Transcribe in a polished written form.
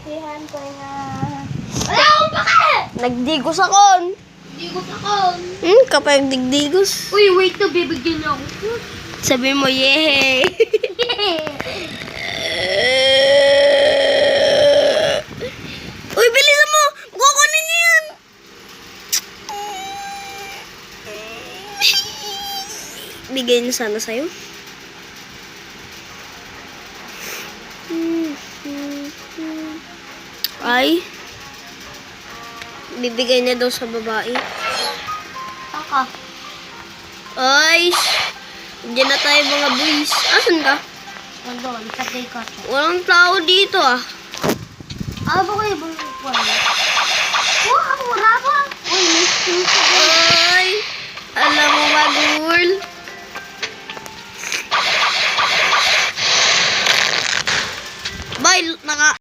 Sihan ko na. Wala akong pake! Nagdigos akon. Digos ako. Kapag nagdigos. Uy, wait to, bibigyan niyo ako. Sabi mo, yehe. Uy, bilisan mo! Kukunin niyo yan! Bigay na sana sa'yo. Ay. Bibigay na daw sa babae. Taka. Ay. Diyan na tayo mga boys. Asan ka? Nandun, sa day ka. Walang tao dito ah. Ano ba kayo bang wala? Oh, ang mura ba? Uy, miss. Ay. Alam mo mag-girl. Bye, naka